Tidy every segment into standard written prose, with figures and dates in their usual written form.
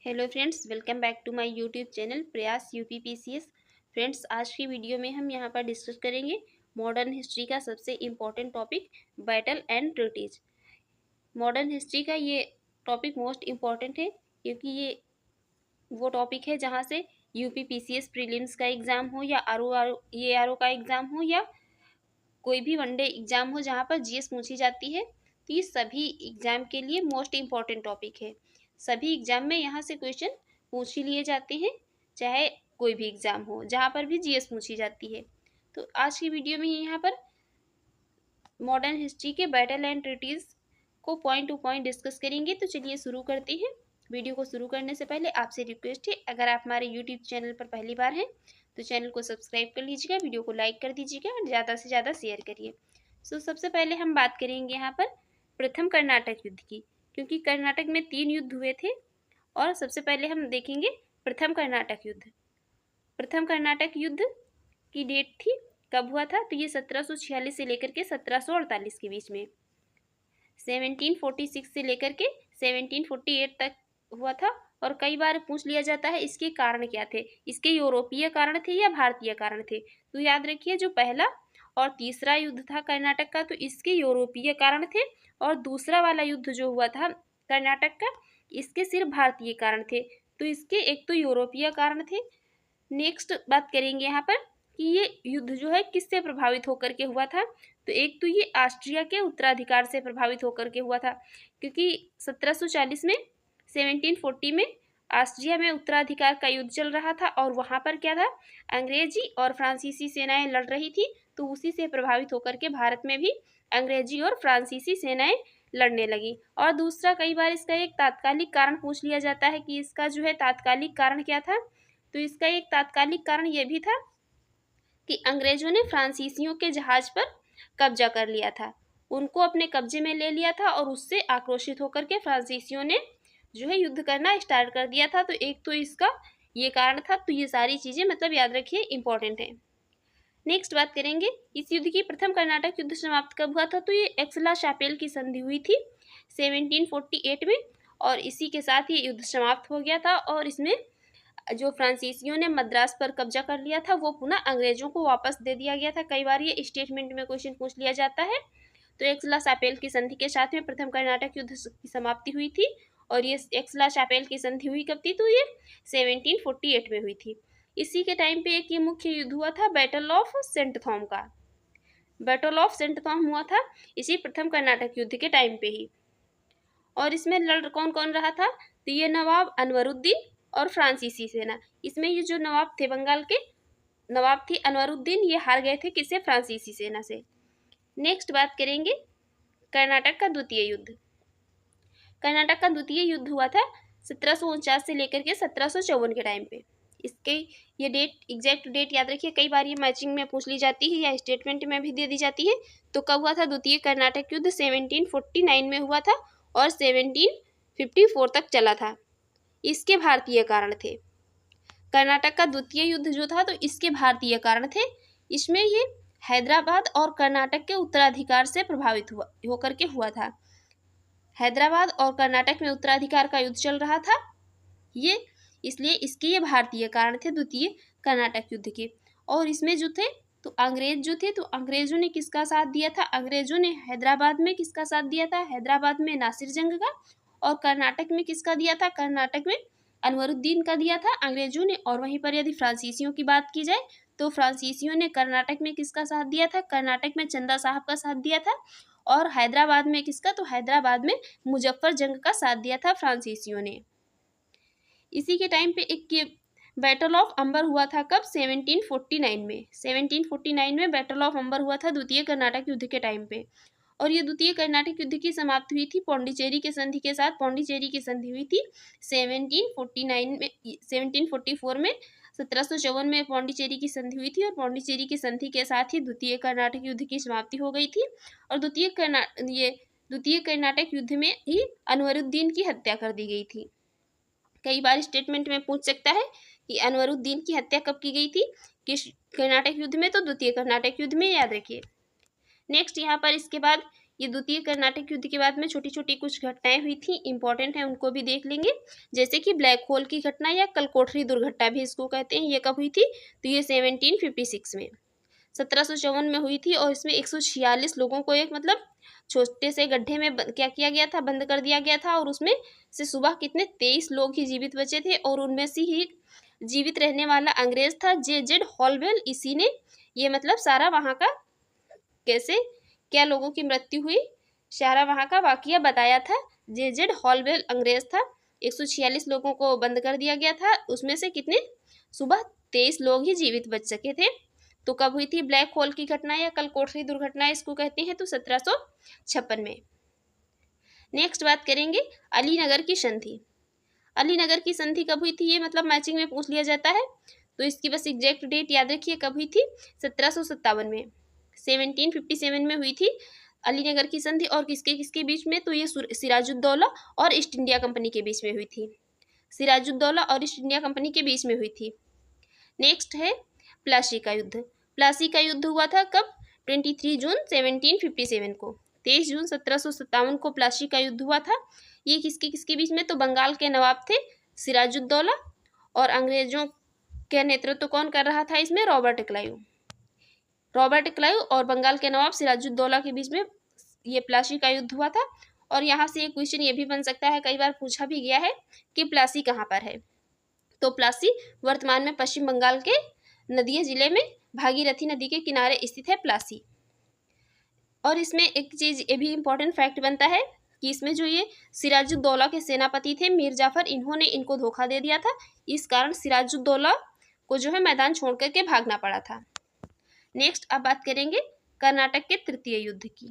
Hello friends, welcome back to my YouTube channel Prayas UPPCS. Friends, आज की video में हम यहाँ पर डिस्कस करेंगे मॉडर्न हिस्ट्री का सबसे important topic battle and treaties. Modern history का ये टॉपिक मोस्ट इम्पॉर्टेंट है क्योंकि ये वो टॉपिक है जहाँ से यूपीपीसीएस प्रीलिम्स का एग्ज़ाम हो या आरओ का एग्ज़ाम हो या कोई भी वनडे एग्ज़ाम हो जहाँ पर जीएस पूछी जाती है, तो ये सभी एग्ज़ाम के लिए मोस्ट इम्पॉर्टेंट टॉपिक है। सभी एग्ज़ाम में यहाँ से क्वेश्चन पूछ ही लिए जाते हैं, चाहे कोई भी एग्ज़ाम हो जहाँ पर भी जीएस पूछी जाती है। तो आज की वीडियो में यहाँ पर मॉडर्न हिस्ट्री के बैटल एंड ट्रीटीज को पॉइंट टू पॉइंट डिस्कस करेंगे। तो चलिए शुरू करते हैं। वीडियो को शुरू करने से पहले आपसे रिक्वेस्ट है, अगर आप हमारे यूट्यूब चैनल पर पहली बार हैं तो चैनल को सब्सक्राइब कर लीजिएगा, वीडियो को लाइक कर दीजिएगा और ज़्यादा से ज़्यादा शेयर करिए। सबसे पहले हम बात करेंगे यहाँ पर प्रथम कर्नाटक युद्ध की, क्योंकि कर्नाटक में 3 युद्ध हुए थे और सबसे पहले हम देखेंगे प्रथम कर्नाटक युद्ध। प्रथम कर्नाटक युद्ध की डेट थी, कब हुआ था, तो ये 1746 से लेकर के 1748 के बीच में, 1746 से लेकर के 1748 तक हुआ था। और कई बार पूछ लिया जाता है इसके कारण क्या थे, इसके यूरोपीय कारण थे या भारतीय कारण थे। तो याद रखिए, जो पहला और तीसरा युद्ध था कर्नाटक का, तो इसके यूरोपीय कारण थे, और दूसरा वाला युद्ध जो हुआ था कर्नाटक का, इसके सिर्फ भारतीय कारण थे। तो इसके एक तो यूरोपीय कारण थे। नेक्स्ट बात करेंगे यहाँ पर कि ये युद्ध जो है किससे प्रभावित होकर के हुआ था। तो एक तो ये ऑस्ट्रिया के उत्तराधिकार से प्रभावित होकर के हुआ था, क्योंकि 1740 में 1740 में ऑस्ट्रिया में उत्तराधिकार का युद्ध चल रहा था और वहाँ पर क्या था, अंग्रेजी और फ्रांसीसी सेनाएं लड़ रही थी। तो उसी से प्रभावित होकर के भारत में भी अंग्रेजी और फ्रांसीसी सेनाएं लड़ने लगी। और दूसरा, कई बार इसका एक तात्कालिक कारण पूछ लिया जाता है कि इसका जो है तात्कालिक कारण क्या था। तो इसका एक तात्कालिक कारण यह भी था कि अंग्रेजों ने फ्रांसीसियों के जहाज पर कब्जा कर लिया था, उनको अपने कब्जे में ले लिया था, और उससे आक्रोशित होकर के फ्रांसीसियों ने जो है युद्ध करना स्टार्ट कर दिया था। तो एक तो इसका ये कारण था। तो ये सारी चीज़ें मतलब याद रखिए, इंपॉर्टेंट है। नेक्स्ट बात करेंगे, इस युद्ध की प्रथम कर्नाटक युद्ध समाप्त कब हुआ था। तो ये एक्सला शापेल की संधि हुई थी 1748 में, और इसी के साथ ये युद्ध समाप्त हो गया था। और इसमें जो फ्रांसीसियों ने मद्रास पर कब्जा कर लिया था वो पुनः अंग्रेजों को वापस दे दिया गया था। कई बार ये स्टेटमेंट में क्वेश्चन पूछ लिया जाता है। तो एक्सला शापेल की संधि के साथ में प्रथम कर्नाटक युद्ध की समाप्ति हुई थी। और ये एक्सला शापेल की संधि हुई कब थी, तो ये 1748 में हुई थी। इसी के टाइम पे एक ये मुख्य युद्ध हुआ था बैटल ऑफ सेंट थॉम का। बैटल ऑफ सेंट थॉम हुआ था इसी प्रथम कर्नाटक युद्ध के टाइम पे ही। और इसमें लड़ कौन कौन रहा था, तो ये नवाब अनवरुद्दीन और फ्रांसीसी सेना। इसमें ये जो नवाब थे, बंगाल के नवाब थे अनवरुद्दीन, ये हार गए थे किससे, फ्रांसीसी सेना से। नेक्स्ट बात करेंगे कर्नाटक का द्वितीय युद्ध। कर्नाटक का द्वितीय युद्ध हुआ था 1749 से लेकर के 1754 के टाइम पे। इसके ये डेट, एग्जैक्ट डेट याद रखिए, कई बार ये मैचिंग में पूछ ली जाती है या स्टेटमेंट में भी दे दी जाती है। तो कब हुआ था द्वितीय कर्नाटक युद्ध, 1749 में हुआ था और 1754 तक चला था। इसके भारतीय कारण थे। कर्नाटक का द्वितीय युद्ध जो था, तो इसके भारतीय कारण थे। इसमें ये हैदराबाद और कर्नाटक के उत्तराधिकार से प्रभावित होकर के हुआ था। हैदराबाद और कर्नाटक में उत्तराधिकार का युद्ध चल रहा था ये, इसलिए इसके ये भारतीय कारण थे द्वितीय कर्नाटक युद्ध के। और इसमें जो थे, तो अंग्रेज जो थे, तो अंग्रेजों ने किसका साथ दिया था, अंग्रेजों ने हैदराबाद में किसका साथ दिया था, हैदराबाद में नासिर जंग का। और कर्नाटक में किसका दिया था, कर्नाटक में अनवरुद्दीन का दिया था अंग्रेजों ने। और वहीं पर यदि फ्रांसीसियों की बात की जाए, तो फ्रांसीसियों ने कर्नाटक में किसका साथ दिया था, कर्नाटक में चंदा साहब का साथ दिया था। और हैदराबाद में किसका, तो हैदराबाद में मुजफ्फर जंग का साथ दिया था फ्रांसीसियों ने। इसी के टाइम पे एक ये बैटल ऑफ अंबर हुआ था, कब, 1749 में। 1749 में बैटल ऑफ अंबर हुआ था द्वितीय कर्नाटक युद्ध के टाइम पे। और ये द्वितीय कर्नाटक युद्ध की समाप्ति हुई थी पौंडीचेरी के संधि के साथ। पौंडीचेरी की संधि हुई थी 1749 में, 1744 में, 1754 में पौंडीचेरी की संधि हुई थी। और पौंडीचेरी की संधि के साथ ही द्वितीय कर्नाटक युद्ध की समाप्ति हो गई थी। और द्वितीय कर्नाटक युद्ध में ही अनवरुद्दीन की हत्या कर दी गई थी। कई बार स्टेटमेंट में पूछ सकता है कि अनवरुद्दीन की हत्या कब की गई थी, किस कर्नाटक युद्ध में, तो द्वितीय कर्नाटक युद्ध में, याद रखिए। नेक्स्ट यहाँ पर इसके बाद ये द्वितीय कर्नाटक युद्ध के बाद में छोटी छोटी कुछ घटनाएं हुई थी, इंपॉर्टेंट है, उनको भी देख लेंगे। जैसे कि ब्लैक होल की घटना या कलकोठरी दुर्घटना भी इसको कहते हैं, ये कब हुई थी? तो ये 1756 में, 1754 में हुई थी। और इसमें 146 लोगों को एक मतलब छोटे से गड्ढे में क्या किया गया था? बंद कर दिया गया था। और उसमें से सुबह कितने 23 लोग ही जीवित बचे थे। और उनमें से ही जीवित रहने वाला अंग्रेज था जे हॉलवेल। इसी ने ये मतलब सारा वहाँ का कैसे क्या लोगों की मृत्यु हुई, सारा वहाँ का वाकया बताया था। जे हॉलवेल अंग्रेज था। 146 लोगों को बंद कर दिया गया था, उसमें से कितने? सुबह 23 लोग ही जीवित बच सके थे। तो कब हुई थी ब्लैक होल की घटना या कलकोठरी दुर्घटना इसको कहते हैं? तो 1756 में। नेक्स्ट बात करेंगे अलीनगर की संधि। अलीनगर की संधि कब हुई थी? ये मतलब मैचिंग में पूछ लिया जाता है, तो इसकी बस एग्जैक्ट डेट याद रखिए कब हुई थी? 1757 में, 1757 में हुई थी अलीनगर की संधि। और किसके किसके बीच में? तो ये सिराजुद्दौला और ईस्ट इंडिया कंपनी के बीच में हुई थी। सिराजुद्दौला और ईस्ट इंडिया कंपनी के बीच में हुई थी। नेक्स्ट है प्लासी का युद्ध। प्लासी का युद्ध हुआ था कब? 23 जून 1757 को। 23 जून 1757 को प्लासी का युद्ध हुआ था। ये किसके किसके बीच में? तो बंगाल के नवाब थे सिराजुद्दौला, और अंग्रेजों के नेतृत्व कौन कर रहा था इसमें? Robert Clive. रॉबर्ट क्लाइव और बंगाल के नवाब सिराजुद्दौला के बीच में ये प्लासी का युद्ध हुआ था। और यहाँ से एक क्वेश्चन ये भी बन सकता है, कई बार पूछा भी गया है कि प्लासी कहाँ पर है? तो प्लासी वर्तमान में पश्चिम बंगाल के नदिया जिले में भागीरथी नदी के किनारे स्थित है प्लासी। और इसमें एक चीज ये भी इम्पोर्टेंट फैक्ट बनता है कि इसमें जो ये सिराजुद्दौला के सेनापति थे मीर जाफर, इन्होंने इनको धोखा दे दिया था। इस कारण सिराजुद्दौला को जो है मैदान छोड़ करके भागना पड़ा था। नेक्स्ट अब बात करेंगे कर्नाटक के तृतीय युद्ध की।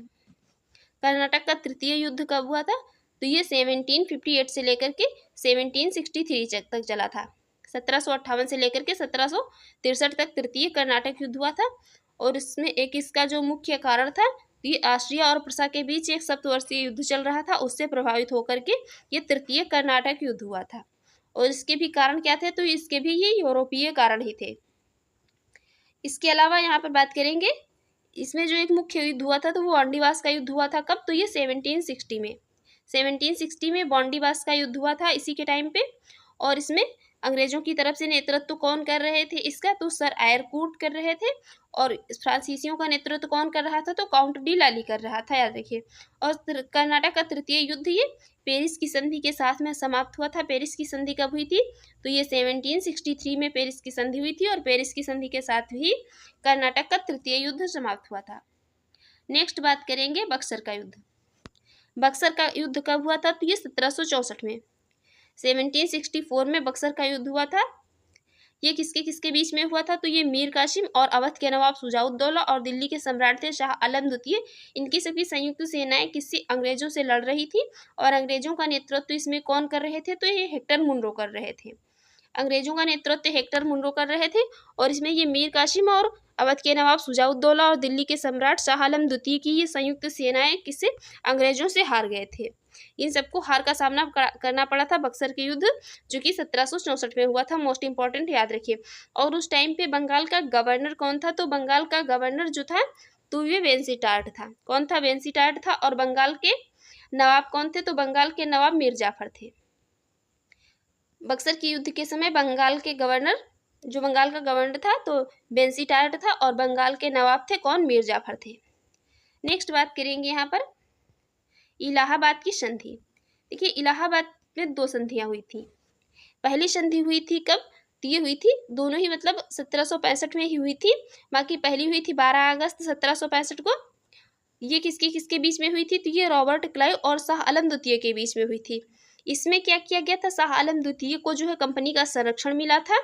कर्नाटक का तृतीय युद्ध कब हुआ था? तो ये 1758 से लेकर के 1763 तक चला था। 1758 से लेकर के 1763 तक तृतीय कर्नाटक युद्ध हुआ था। और इसमें एक इसका जो मुख्य कारण था, ये ऑस्ट्रिया और प्रसा के बीच एक सप्तवर्षीय युद्ध चल रहा था, उससे प्रभावित होकर के ये तृतीय कर्नाटक युद्ध हुआ था। और इसके भी कारण क्या थे? तो इसके भी ये यूरोपीय कारण ही थे। इसके अलावा यहाँ पर बात करेंगे, इसमें जो एक मुख्य युद्ध हुआ था तो वो बॉन्डीवास का युद्ध हुआ था। कब? तो ये 1760 में, 1760 में बॉन्डीवास का युद्ध हुआ था इसी के टाइम पे। और इसमें अंग्रेजों की तरफ से नेतृत्व कौन कर रहे थे इसका? तो सर आयरकूट कर रहे थे। और फ्रांसीसियों का नेतृत्व कौन कर रहा था? तो काउंट डी लाली कर रहा था, याद रखिए। और कर्नाटक का तृतीय युद्ध ये पेरिस की संधि के साथ में समाप्त हुआ था। पेरिस की संधि कब हुई थी? तो ये 1763 में पेरिस की संधि हुई थी। और पेरिस की संधि के साथ ही कर्नाटक का तृतीय युद्ध समाप्त हुआ था। नेक्स्ट बात करेंगे बक्सर का युद्ध। बक्सर का युद्ध कब हुआ था? तो ये 1764 में, 1764 में बक्सर का युद्ध हुआ था। ये किसके किसके बीच में हुआ था? तो ये मीर कासिम और अवध के नवाब शुजाउद्दौला और दिल्ली के सम्राट थे शाह आलम द्वितीय, इनकी सभी संयुक्त सेनाएं किसी अंग्रेजों से लड़ रही थी। और अंग्रेजों का नेतृत्व इसमें कौन कर रहे थे? तो ये हेक्टर मुनरो कर रहे थे। अंग्रेजों का नेतृत्व हेक्टर मुनरो कर रहे थे। और इसमें ये मीर कासिम और अवध के नवाब शुजाउद्दौला और दिल्ली के सम्राट शाह आलम द्वितीय की ये संयुक्त सेनाएं किससे? अंग्रेजों से हार गए थे। इन सबको हार का सामना करना पड़ा था बक्सर के युद्ध, जो कि 1764 में हुआ था। मोस्ट इंपॉर्टेंट याद रखिए। और उस टाइम पे बंगाल का गवर्नर कौन था? तो बंगाल का गवर्नर जो था तो ये वेंसीटार्ड था। कौन था? वेंसीटार्ड था। और बंगाल के नवाब कौन थे? तो बंगाल के नवाब मीर जाफर थे। बक्सर के युद्ध के समय बंगाल के गवर्नर, जो बंगाल का गवर्नर था तो वेंसीटार्ड था, और बंगाल के नवाब थे कौन? मीर जाफर थे। नेक्स्ट बात करेंगे यहाँ पर इलाहाबाद की संधि। देखिए इलाहाबाद में दो संधियां हुई थी। पहली संधि हुई थी कब? तो ये हुई थी दोनों ही मतलब 1765 में ही हुई थी। बाकी पहली हुई थी 12 अगस्त 1765 को। ये किसके किसके बीच में हुई थी? तो ये रॉबर्ट क्लाइव और शाह आलम द्वितीय के बीच में हुई थी। इसमें क्या किया गया था? शाह आलम द्वितीय को जो है कंपनी का संरक्षण मिला था।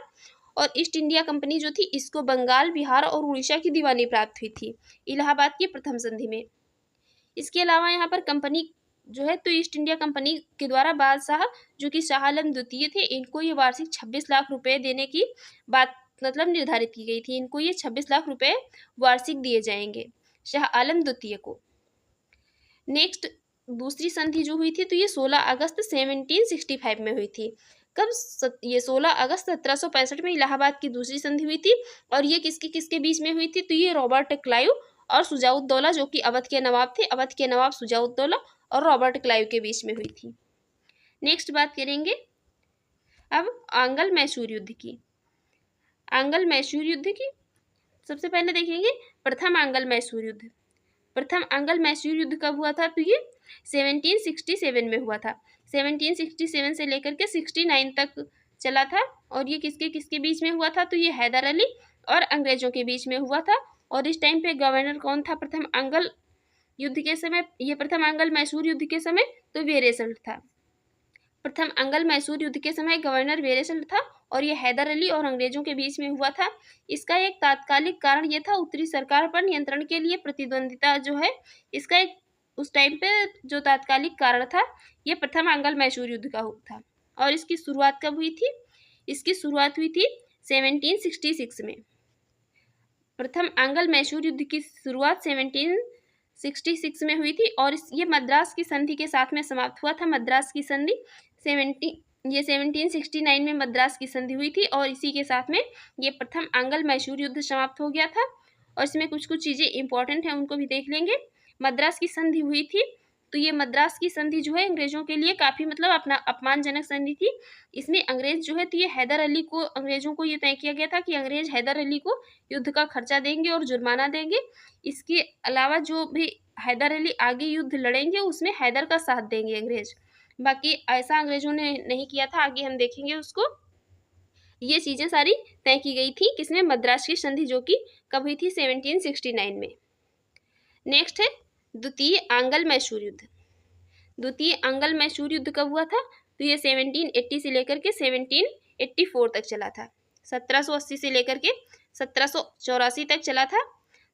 और ईस्ट इंडिया कंपनी जो थी इसको बंगाल, बिहार और उड़ीसा की दीवानी प्राप्त हुई थी इलाहाबाद की प्रथम संधि में। इसके अलावा यहाँ पर कंपनी जो है तो ईस्ट इंडिया कंपनी के द्वारा बादशाह जो कि शाह आलम द्वितीय थे, इनको ये वार्षिक 26 लाख रुपए देने की बात मतलब निर्धारित की गई थी। इनको ये 26 लाख रुपए वार्षिक दिए जाएंगे शाह आलम द्वितीय को। नेक्स्ट दूसरी संधि जो हुई थी तो ये 16 अगस्त 1765 में हुई थी। कब? ये 16 अगस्त 1765 में इलाहाबाद की दूसरी संधि हुई थी। और ये किसके किसके बीच में हुई थी? तो ये रॉबर्ट क्लाइव और शुजाउद्दौला जो कि अवध के नवाब थे, अवध के नवाब शुजाउद्दौला और रॉबर्ट क्लाइव के बीच में हुई थी। नेक्स्ट बात करेंगे अब आंगल मैसूर युद्ध की। आंगल मैसूर युद्ध की सबसे पहले देखेंगे प्रथम आंगल मैसूर युद्ध। प्रथम आंगल मैसूर युद्ध कब हुआ था? तो ये 1767 में हुआ था। 1767 से लेकर के 69 तक चला था। और ये किसके किसके बीच में हुआ था? तो ये हैदर अली और अंग्रेजों के बीच में हुआ था। और इस टाइम पे गवर्नर कौन था प्रथम आंगल युद्ध के समय? ये प्रथम आंगल मैसूर युद्ध के समय तो वेरेसल था। प्रथम आंगल मैसूर युद्ध के समय गवर्नर वेरेसल था और ये हैदर अली और अंग्रेजों के बीच में हुआ था। इसका एक तात्कालिक कारण ये था उत्तरी सरकार पर नियंत्रण के लिए प्रतिद्वंदिता जो है, इसका एक उस टाइम पे जो तात्कालिक कारण था ये प्रथम आंगल मैसूर युद्ध का था। और इसकी शुरुआत कब हुई थी? इसकी शुरुआत हुई थी 1766 में। प्रथम आंगल मैसूर युद्ध की शुरुआत 1766 में हुई थी और ये मद्रास की संधि के साथ में समाप्त हुआ था। मद्रास की संधि 1769 में मद्रास की संधि हुई थी और इसी के साथ में ये प्रथम आंगल मैसूर युद्ध समाप्त हो गया था। और इसमें कुछ कुछ चीज़ें इंपॉर्टेंट हैं, उनको भी देख लेंगे। मद्रास की संधि हुई थी तो ये मद्रास की संधि जो है अंग्रेजों के लिए काफ़ी मतलब अपना अपमानजनक संधि थी। इसमें अंग्रेज जो है तो ये हैदर अली को, अंग्रेजों को ये तय किया गया था कि अंग्रेज हैदर अली को युद्ध का खर्चा देंगे और जुर्माना देंगे। इसके अलावा जो भी हैदर अली आगे युद्ध लड़ेंगे उसमें हैदर का साथ देंगे अंग्रेज। बाकी ऐसा अंग्रेजों ने नहीं किया था, आगे हम देखेंगे उसको। ये चीज़ें सारी तय की गई थी किसमें? मद्रास की संधि, जो कि कब हुई थी? 1769 में। नेक्स्ट है द्वितीय आंगल मैसूर युद्ध। द्वितीय आंगल मैसूर युद्ध कब हुआ था? तो ये 1780 से लेकर के 1784 तक चला था। 1780 से लेकर के 1784 तक चला था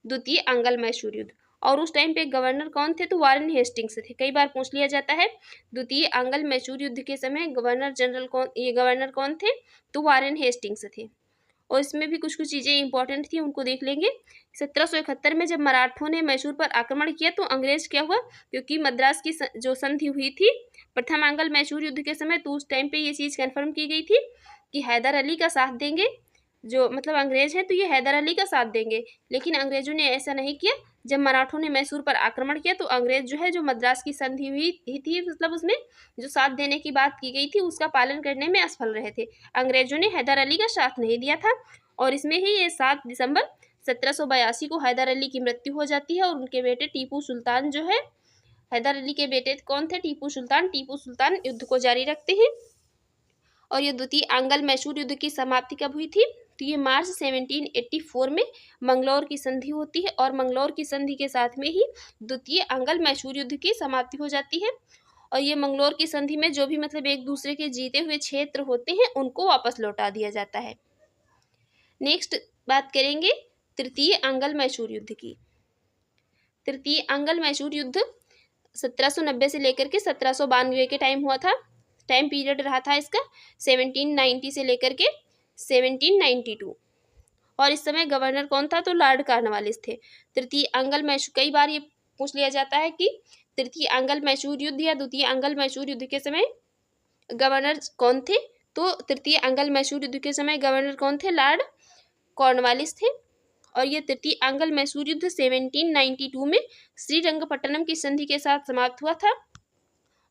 द्वितीय आंगल मैसूर युद्ध। और उस टाइम पे गवर्नर कौन थे? तो वारेन हेस्टिंग्स थे। कई बार पूछ लिया जाता है द्वितीय आंगल मैसूर युद्ध के समय गवर्नर जनरल कौन, ये गवर्नर कौन थे? तो वारेन हेस्टिंग्स थे। और इसमें भी कुछ कुछ चीज़ें इंपॉर्टेंट थी, उनको देख लेंगे। 1771 में जब मराठों ने मैसूर पर आक्रमण किया तो अंग्रेज क्या हुआ? क्योंकि मद्रास की जो संधि हुई थी प्रथम आंगल मैसूर युद्ध के समय, तो उस टाइम पे ये चीज़ कन्फर्म की गई थी कि हैदर अली का साथ देंगे, जो मतलब अंग्रेज हैं तो ये हैदर अली का साथ देंगे। लेकिन अंग्रेजों ने ऐसा नहीं किया। जब मराठों ने मैसूर पर आक्रमण किया तो अंग्रेज जो है, जो मद्रास की संधि हुई थी, मतलब उसमें जो साथ देने की बात की गई थी उसका पालन करने में असफल रहे थे। अंग्रेजों ने हैदर अली का साथ नहीं दिया था और इसमें ही ये 7 दिसंबर 1782 को हैदर अली की मृत्यु हो जाती है और उनके बेटे टीपू सुल्तान जो है, हैदर अली के बेटे कौन थे? टीपू सुल्तान। टीपू सुल्तान युद्ध को जारी रखते हैं। और ये द्वितीय आंगल मैसूर युद्ध की समाप्ति कब हुई थी? तो ये मार्च 1784 में मंगलौर की संधि होती है और मंगलौर की संधि के साथ में ही द्वितीय आंगल मैसूर युद्ध की समाप्ति हो जाती है। और ये मंगलौर की संधि में जो भी मतलब एक दूसरे के जीते हुए क्षेत्र होते हैं उनको वापस लौटा दिया जाता है। नेक्स्ट बात करेंगे तृतीय आंगल मैसूर युद्ध की। तृतीय आंगल मैसूर युद्ध 1790 से लेकर के 1792 के टाइम हुआ था। टाइम पीरियड रहा था इसका 1790 से लेकर के 1792। और इस समय गवर्नर कौन था? तो लॉर्ड कॉर्नवालिस थे। तृतीय आंगल मैसूर, कई बार ये पूछ लिया जाता है कि तृतीय आंगल मैसूर युद्ध या द्वितीय आंगल मैसूर युद्ध के समय गवर्नर कौन थे? तो तृतीय आंगल मैसूर युद्ध के समय गवर्नर कौन थे? लॉर्ड कॉर्नवालिस थे। और ये तृतीय आंगल मैसूर युद्ध 1792 में श्रीरंगपट्टनम की संधि के साथ समाप्त हुआ था।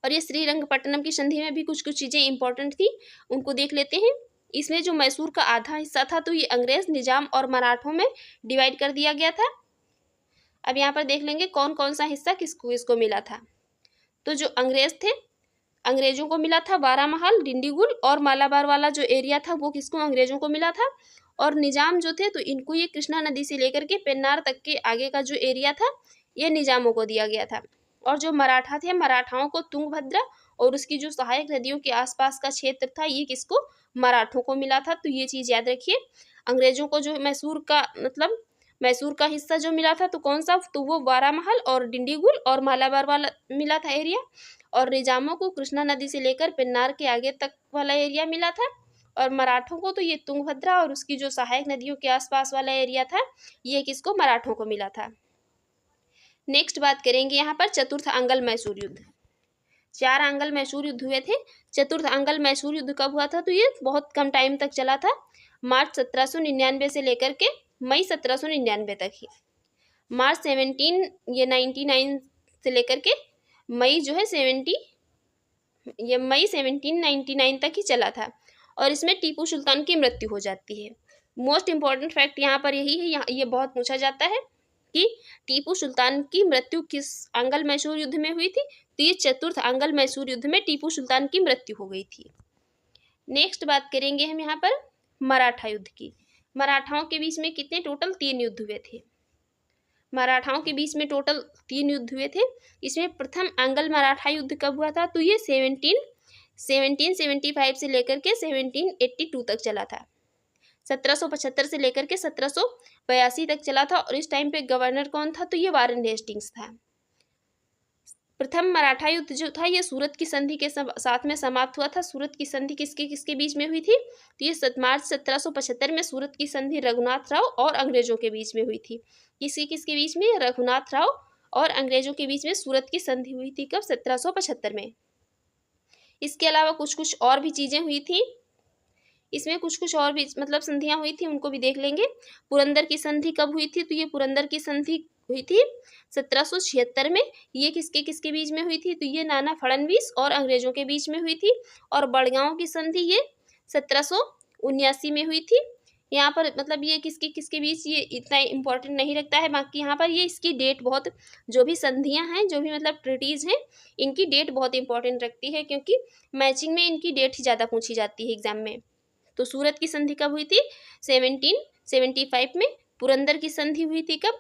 और ये श्रीरंगपट्टनम की संधि में भी कुछ कुछ चीज़ें इंपॉर्टेंट थी, उनको देख लेते हैं। इसमें जो मैसूर का आधा हिस्सा था तो ये अंग्रेज, निजाम और मराठों में डिवाइड कर दिया गया था। अब यहाँ पर देख लेंगे कौन कौन सा हिस्सा किसको किसको मिला था। तो जो अंग्रेज थे, अंग्रेजों को मिला था बारामहल, डिंडीगुल और मालाबार वाला जो एरिया था वो किसको? अंग्रेजों को मिला था। और निजाम जो थे तो इनको ये कृष्णा नदी से लेकर के पेन्नार तक के आगे का जो एरिया था ये निजामों को दिया गया था। और जो मराठा थे, मराठाओं को तुंगभद्रा और उसकी जो सहायक नदियों के आसपास का क्षेत्र था ये किसको? मराठों को मिला था। तो ये चीज़ याद रखिए। अंग्रेजों को जो मैसूर का मतलब मैसूर का हिस्सा जो मिला था तो कौन सा? तो वो बारामहल और डिंडीगुल और मालाबार वाला मिला था एरिया। और निजामों को कृष्णा नदी से लेकर पेन्नार के आगे तक वाला एरिया मिला था। और मराठों को तो ये तुंगभद्रा और उसकी जो सहायक नदियों के आसपास वाला एरिया था ये किसको? मराठों को मिला था। नेक्स्ट बात करेंगे यहाँ पर चतुर्थ आंगल मैसूर युद्ध। 4 आंगल मैसूर युद्ध हुए थे। चतुर्थ आंगल मैसूर युद्ध कब हुआ था? तो ये बहुत कम टाइम तक चला था, मार्च 1799 से लेकर के मई 1799 तक ही। मार्च 17 ये 99 से लेकर के मई जो है मई 1799 तक ही चला था। और इसमें टीपू सुल्तान की मृत्यु हो जाती है। मोस्ट इम्पॉर्टेंट फैक्ट यहाँ पर यही है, यहाँ ये बहुत पूछा जाता है कि टीपू सुल्तान की मृत्यु किस आंग्ल मैसूर युद्ध में हुई थी। तो ये चतुर्थ आंग्ल मैसूर युद्ध में टीपू सुल्तान की मृत्यु हो गई थी। नेक्स्ट बात करेंगे हम यहाँ पर मराठा युद्ध की। मराठाओं के बीच में कितने टोटल 3 युद्ध हुए थे। मराठाओं के बीच में टोटल 3 युद्ध हुए थे। इसमें प्रथम आंग्ल मराठा युद्ध कब हुआ था, तो ये 1775 से लेकर के 1782 तक चला था। 1775 से लेकर के 1782 तक चला था। और इस टाइम पे गवर्नर कौन था, तो ये वारेन हेस्टिंग्स था। प्रथम मराठा युद्ध जो था ये सूरत की संधि के साथ में समाप्त हुआ था। सूरत की संधि किसके किसके बीच में हुई थी, तो ये मार्च 1775 में सूरत की संधि रघुनाथ राव और अंग्रेजों के बीच में हुई थी। किसके किसके बीच में, रघुनाथ राव और अंग्रेजों के बीच में सूरत की संधि हुई थी। कब, 1775 में। इसके अलावा कुछ कुछ और भी चीजें हुई थी। इसमें कुछ कुछ और भी मतलब संधियां हुई थी, उनको भी देख लेंगे। पुरंदर की संधि कब हुई थी, तो ये पुरंदर की संधि हुई थी 1776 में। ये किसके किसके बीच में हुई थी, तो ये नाना फडणवीस और अंग्रेजों के बीच में हुई थी। और बड़गांव की संधि ये 1779 में हुई थी। यहाँ पर मतलब ये किसके किसके बीच, ये इतना इम्पोर्टेंट नहीं रखता है। बाकी यहाँ पर ये इसकी डेट बहुत, जो भी संधियाँ हैं, जो भी मतलब ट्रिटीज़ हैं, इनकी डेट बहुत इंपॉर्टेंट रखती है, क्योंकि मैचिंग में इनकी डेट ही ज़्यादा पूछी जाती है एग्जाम में। तो सूरत की संधि कब हुई थी, 1775 में। पुरंदर की संधि हुई थी कब,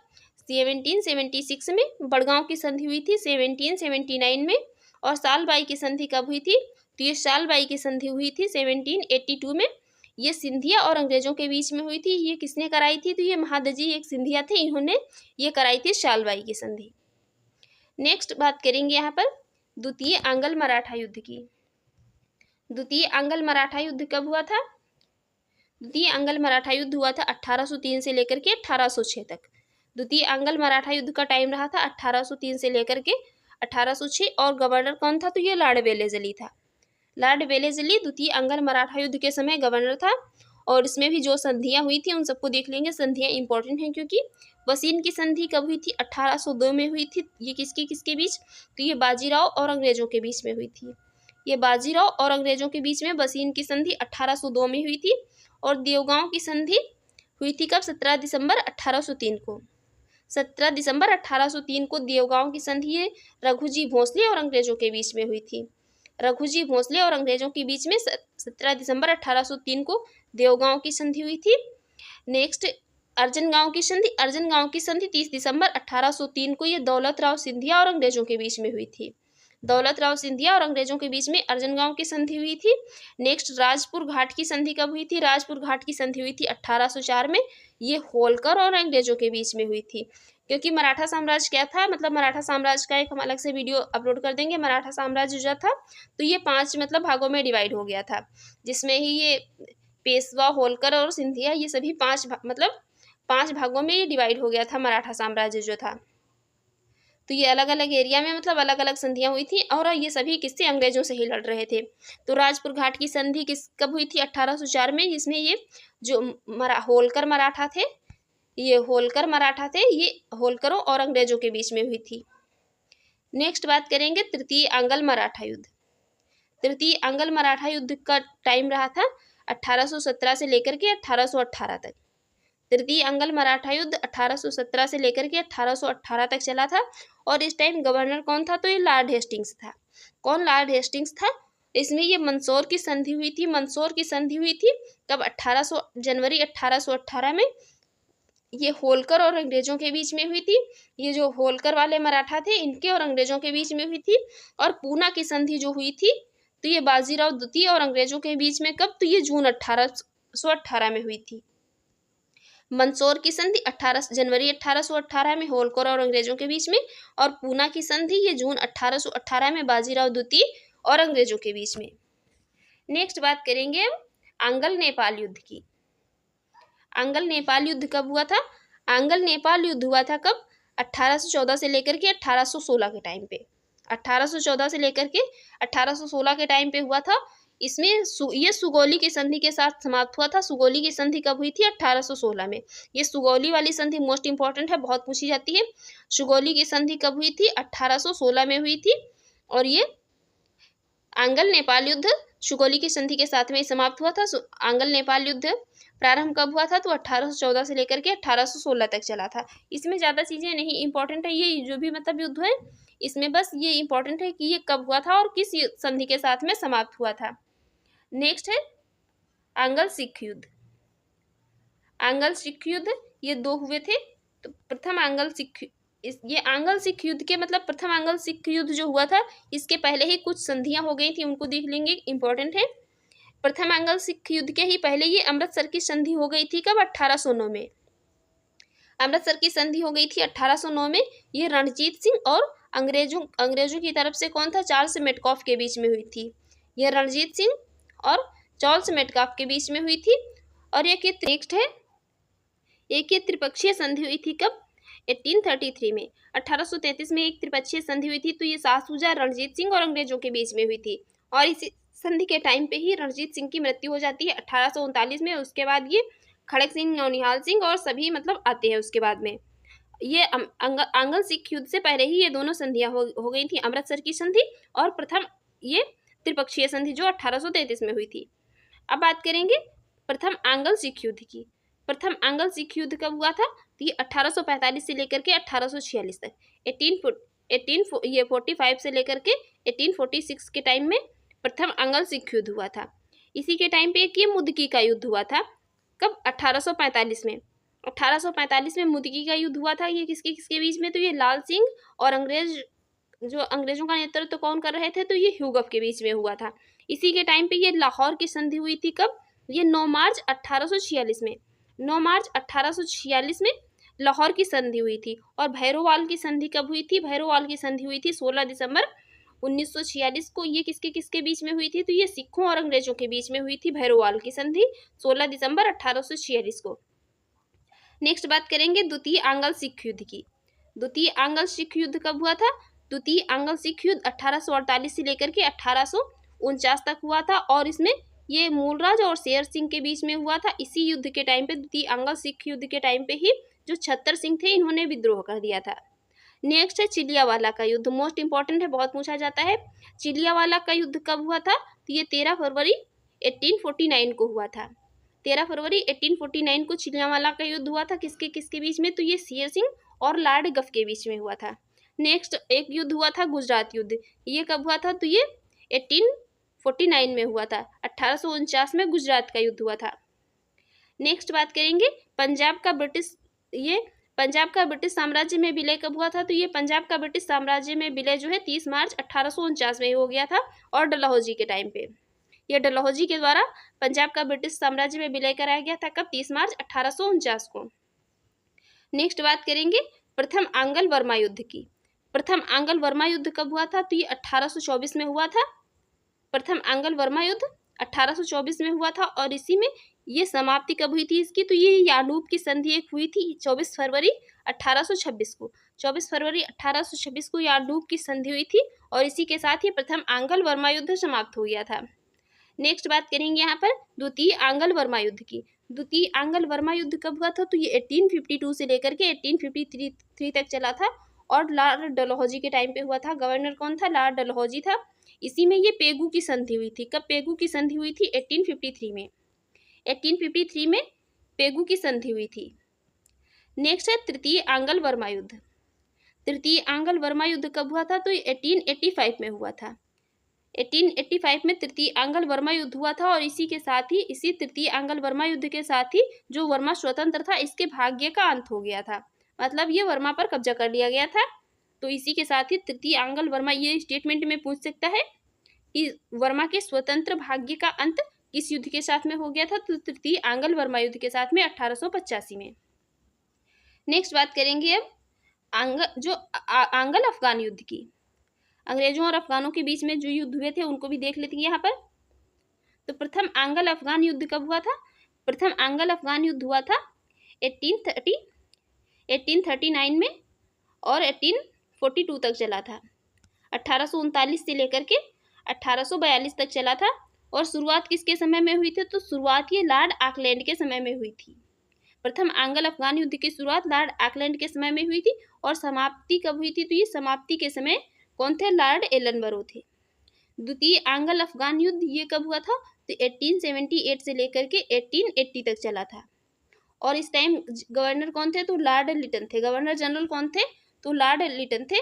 1776 में। बड़गांव की संधि हुई थी 1779 में। और सालबाई की संधि कब हुई थी, तो ये सालबाई की संधि हुई थी 1782 में। ये सिंधिया और अंग्रेजों के बीच में हुई थी। ये किसने कराई थी, तो ये महादजी एक सिंधिया थे, इन्होंने ये कराई थी सालबाई की संधि। नेक्स्ट बात करेंगे यहाँ पर द्वितीय आंग्ल मराठा युद्ध की। द्वितीय आंग्ल मराठा युद्ध कब हुआ था, द्वितीय आंग्ल मराठा युद्ध हुआ था 1803 से लेकर के 1806 तक। द्वितीय आंग्ल मराठा युद्ध का टाइम रहा था 1803 से लेकर के 1806। और गवर्नर कौन था, तो ये लॉर्ड वेलेस्ली था। लॉर्ड वेलेस्ली द्वितीय आंग्ल मराठा युद्ध के समय गवर्नर था। और इसमें भी जो संधियां हुई थी उन सबको देख लेंगे। संधियां इंपॉर्टेंट हैं, क्योंकि वसीन की संधि कब हुई थी, 1802 में हुई थी। ये किसके किसके बीच, तो ये बाजीराव और अंग्रेजों के बीच में हुई थी। ये बाजीराव और अंग्रेजों के बीच में वसीन की संधि 1802 में हुई थी। और देवगांव की संधि हुई थी कब, 17 दिसंबर 1803 को। 17 दिसंबर 1803 को देवगांव की संधि ये रघुजी भोसले और अंग्रेजों के बीच में हुई थी। रघुजी भोसले और अंग्रेजों के बीच में 17 दिसंबर 1803 को देवगांव की संधि हुई थी। नेक्स्ट अर्जन गांव की संधि। अर्जन गांव की संधि 30 दिसंबर 1803 को ये दौलत राव सिंधिया और अंग्रेजों के बीच में हुई थी। दौलत राव सिंधिया और अंग्रेजों के बीच में अर्जन गांव की संधि हुई थी। नेक्स्ट राजपुर घाट की संधि कब हुई थी, राजपुर घाट की संधि हुई थी 1804 में। ये होलकर और अंग्रेजों के बीच में हुई थी। क्योंकि मराठा साम्राज्य क्या था, मतलब मराठा साम्राज्य का एक हम अलग से वीडियो अपलोड कर देंगे। मराठा साम्राज्य जो था तो ये 5 मतलब भागों में डिवाइड हो गया था, जिसमें ही ये पेशवा, होलकर और सिंधिया ये सभी 5 भागों में ये डिवाइड हो गया था मराठा साम्राज्य जो था। तो ये अलग अलग एरिया में मतलब अलग अलग संधियां हुई थी। और ये सभी किससे, अंग्रेजों से ही लड़ रहे थे। तो राजपुर घाट की संधि कब हुई थी, 1804 में। जिसमें ये जो होलकर मराठा थे, ये होलकरों और अंग्रेजों के बीच में हुई थी। नेक्स्ट बात करेंगे तृतीय आंग्ल मराठा युद्ध। तृतीय आंग्ल मराठा युद्ध का टाइम रहा था 1817 से लेकर के 1818 तक। तृतीय आंग्ल मराठा युद्ध 1817 से लेकर के 1818 तक चला था। और इस टाइम गवर्नर कौन था, तो ये लॉर्ड हेस्टिंग्स था। कौन, लॉर्ड हेस्टिंग्स था। इसमें ये मंदसौर की संधि हुई थी। मंदसौर की संधि हुई थी कब, जनवरी 1818 में। ये होलकर और अंग्रेजों के बीच में हुई थी। ये जो होलकर वाले मराठा थे इनके और अंग्रेजों के बीच में हुई थी। और पूना की संधि जो हुई थी तो ये बाजीराव द्वितीय और अंग्रेजों के बीच में कब, तो ये जून 1818 में हुई थी। मंदसौर की संधि जनवरी 1818 में होलकर और अंग्रेजों के बीच में। और पूना की संधि ये जून 1818 में बाजीराव द्वितीय और अंग्रेजों के बीच में। नेक्स्ट बात करेंगे आंग्ल नेपाल युद्ध की। आंग्ल नेपाल युद्ध कब हुआ था, आंग्ल नेपाल युद्ध हुआ था कब, 1814 से लेकर के 1816 के टाइम पे। 1814 से लेकर के 1816 के टाइम पे हुआ था। इसमें ये सुगौली की संधि के साथ समाप्त हुआ था। सुगौली की संधि कब हुई थी? 1816 में। ये सुगौली वाली संधि मोस्ट इंपॉर्टेंट है, बहुत पूछी जाती है। सुगौली की संधि कब हुई थी? 1816 में हुई थी। और ये आंगल नेपाल युद्ध सुगौली की संधि के साथ में समाप्त हुआ था। आंगल नेपाल युद्ध प्रारंभ कब हुआ था? तो 1814 से लेकर के 1816 तक चला था। इसमें ज़्यादा चीज़ें नहीं इंपॉर्टेंट है, ये जो भी मतलब युद्ध है इसमें बस ये इंपॉर्टेंट है कि ये कब हुआ था और किस संधि के साथ में समाप्त हुआ था। नेक्स्ट है आंगल सिख युद्ध। आंगल सिख युद्ध ये दो हुए थे। तो प्रथम आंगल सिख ये आंगल सिख युद्ध के मतलब प्रथम आंगल सिख युद्ध जो हुआ था इसके पहले ही कुछ संधियां हो गई थी, उनको देख लेंगे, इंपॉर्टेंट है। प्रथम आंगल सिख युद्ध के ही पहले ये अमृतसर की संधि हो गई थी। कब? 1809 में। अमृतसर की संधि हो गई थी 1809 में। ये रणजीत सिंह और अंग्रेजों की तरफ से कौन था? चार्ल्स मेटकॉफ के बीच में हुई थी। यह रणजीत सिंह और चार्ल्स मेटकॉफ के बीच में हुई थी। और एक नेक्स्ट है एक ये त्रिपक्षीय संधि हुई थी। कब? 1833 में। 1833 में एक त्रिपक्षीय संधि हुई थी। तो ये शाह शुजा, रणजीत सिंह और अंग्रेजों के बीच में हुई थी। और इसी संधि के टाइम पे ही रणजीत सिंह की मृत्यु हो जाती है 1839 में। उसके बाद ये खड़क सिंह, नौनिहाल सिंह और सभी मतलब आते हैं उसके बाद में। ये आंगल सिख युद्ध से पहले ही ये दोनों संधियां हो गई थी, अमृतसर की संधि और प्रथम ये त्रिपक्षीय संधि जो 1833 में हुई थी। अब बात करेंगे प्रथम आंगल सिख युद्ध की। प्रथम आंगल सिख युद्ध कब हुआ था? तो ये 1845 से लेकर के 1846 तक। 1845 से लेकर के 1846 के टाइम में प्रथम आंगल सिख युद्ध हुआ था। इसी के टाइम पे एक ये मुदकी का युद्ध हुआ था। कब? 1845 में। 1845 में मुदकी का युद्ध हुआ था। ये किसके किसके बीच में? तो ये लाल सिंह और अंग्रेजों का नेतृत्व कौन कर रहे थे? तो ये ह्यूगफ के बीच में हुआ था। इसी के टाइम पे ये लाहौर की संधि हुई थी। कब? ये 9 मार्च 1846 में। 9 मार्च 1846 में लाहौर की संधि हुई थी। और भैरोवाल की संधि कब हुई थी? भैरोवाल की संधि हुई थी 16 दिसंबर 1946 को। ये किसके किसके बीच में हुई थी? तो ये सिखों और अंग्रेजों के बीच में हुई थी भैरोवाल की संधि 16 दिसंबर 1846 को। नेक्स्ट बात करेंगे द्वितीय आंगल सिख युद्ध की। द्वितीय आंगल सिख युद्ध कब हुआ था? द्वितीय आंगल सिख युद्ध 1848 से लेकर के 1849 तक हुआ था। और इसमें ये मूलराज और शेर सिंह के बीच में हुआ था। इसी युद्ध के टाइम पे, द्वितीय आंगल सिख युद्ध के टाइम पे ही जो छत्तर सिंह थे इन्होंने विद्रोह कर दिया था। नेक्स्ट है चिलियावाला का युद्ध, मोस्ट इंपॉर्टेंट है, बहुत पूछा जाता है। चिलियावाला का युद्ध कब हुआ था? तो ये 13 फरवरी 1849 को हुआ था। 13 फरवरी 1849 को चिलियावाला का युद्ध हुआ था। किसके किसके बीच में? तो ये शेर सिंह और लॉर्ड गफ के बीच में हुआ था। नेक्स्ट एक युद्ध हुआ था गुजरात युद्ध। ये कब हुआ था? तो ये 1849 में हुआ था। 1849 में गुजरात का युद्ध हुआ था। नेक्स्ट बात करेंगे पंजाब का ब्रिटिश साम्राज्य में विलय कब हुआ था? तो ये पंजाब का ब्रिटिश साम्राज्य में विलय जो है 30 मार्च 1849 में हो गया था। और डलहौजी के टाइम पे, यह डलहौजी के द्वारा पंजाब का ब्रिटिश साम्राज्य में विलय कराया गया था। कब? 30 मार्च 1849 को। नेक्स्ट बात करेंगे प्रथम आंगल वर्मा युद्ध की। प्रथम आंगल वर्मा युद्ध कब हुआ था? तो ये 1824 में हुआ था। प्रथम आंगल वर्मा युद्ध 1824 में हुआ था। और इसी में ये समाप्ति कब हुई थी इसकी? तो ये यानूब की संधि एक हुई थी 24 फरवरी 1826 को। 24 फरवरी 1826 को यानूब की संधि हुई थी। और इसी के साथ ही प्रथम आंगल वर्मा युद्ध समाप्त हो गया था। नेक्स्ट बात करेंगे यहाँ पर द्वितीय आंगल वर्मा युद्ध की। द्वितीय आंगल वर्मा युद्ध कब हुआ था? तो ये 1852 से लेकर के 1853 तक चला था। और लॉर्ड डलहौजी के टाइम पे हुआ था। गवर्नर कौन था? लॉर्ड डलहौजी था। इसी में ये पेगू की संधि हुई थी। कब पेगू की संधि हुई थी? 1853 में। 1853 में पेगू की संधि हुई थी। नेक्स्ट है तृतीय आंगल वर्मा युद्ध। तृतीय आंगल वर्मा युद्ध कब हुआ था? तो 1885 में हुआ था। 1885 में तृतीय आंगल वर्मा युद्ध हुआ था। और इसी के साथ ही, इसी तृतीय आंगल वर्मा युद्ध के साथ ही जो वर्मा स्वतंत्र था इसके भाग्य का अंत हो गया था। मतलब ये वर्मा पर कब्जा कर लिया गया था। तो इसी के साथ ही तृतीय आंगल वर्मा, ये स्टेटमेंट में पूछ सकता है कि वर्मा के स्वतंत्र भाग्य का अंत किस युद्ध के साथ में हो गया था? तो तृतीय आंगल वर्मा युद्ध के साथ में 1885 में। नेक्स्ट बात करेंगे अब आंगल अफगान युद्ध की। अंग्रेजों और अफगानों के बीच में जो युद्ध हुए थे उनको भी देख लेते हैं यहाँ पर। तो प्रथम आंगल अफगान युद्ध कब हुआ था? प्रथम आंगल अफगान युद्ध हुआ था 1839 में और 1842 तक चला था। 1839 से लेकर के 1842 तक चला था। और शुरुआत किसके समय में हुई थी? तो शुरुआत ये लॉर्ड ऑकलैंड के समय में हुई थी। प्रथम आंग्ल अफगान युद्ध की शुरुआत लॉर्ड ऑकलैंड के समय में हुई थी और समाप्ति कब हुई थी? तो ये समाप्ति के समय कौन थे? लॉर्ड एलनबरो थे। द्वितीय आंग्ल अफगान युद्ध ये कब हुआ था? तो 1878 से लेकर के 1880 तक चला था और इस टाइम गवर्नर कौन थे? तो लॉर्ड लिटन थे। गवर्नर जनरल कौन थे? तो लॉर्ड लिटन थे।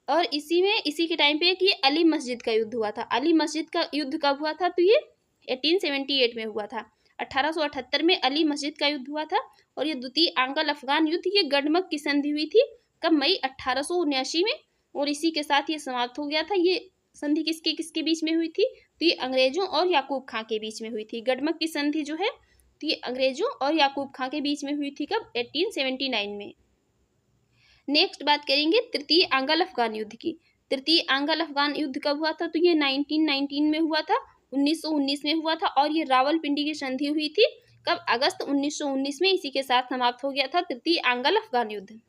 और इसी के टाइम पे एक ये अली मस्जिद का युद्ध हुआ था। अली मस्जिद का युद्ध कब हुआ था? तो ये 1878 में हुआ था। 1878 में अली मस्जिद का युद्ध हुआ था और ये द्वितीय आंग्ल अफगान युद्ध ये गडमक की संधि हुई थी कब? मई 1879 में और इसी के साथ ये समाप्त हो गया था। ये संधि किसके किसके बीच में हुई थी? तो ये अंग्रेजों और याकूब खां के बीच में हुई थी। गडमक की संधि जो है तो ये अंग्रेजों और याकूब खां के बीच में हुई थी कब? 1879 में। नेक्स्ट बात करेंगे तृतीय आंग्ल अफगान युद्ध की। तृतीय आंग्ल अफगान युद्ध कब हुआ था? तो ये 1919 में हुआ था, 1919 में हुआ था और ये रावलपिंडी की संधि हुई थी कब? अगस्त 1919 में। इसी के साथ समाप्त हो गया था तृतीय आंग्ल अफगान युद्ध।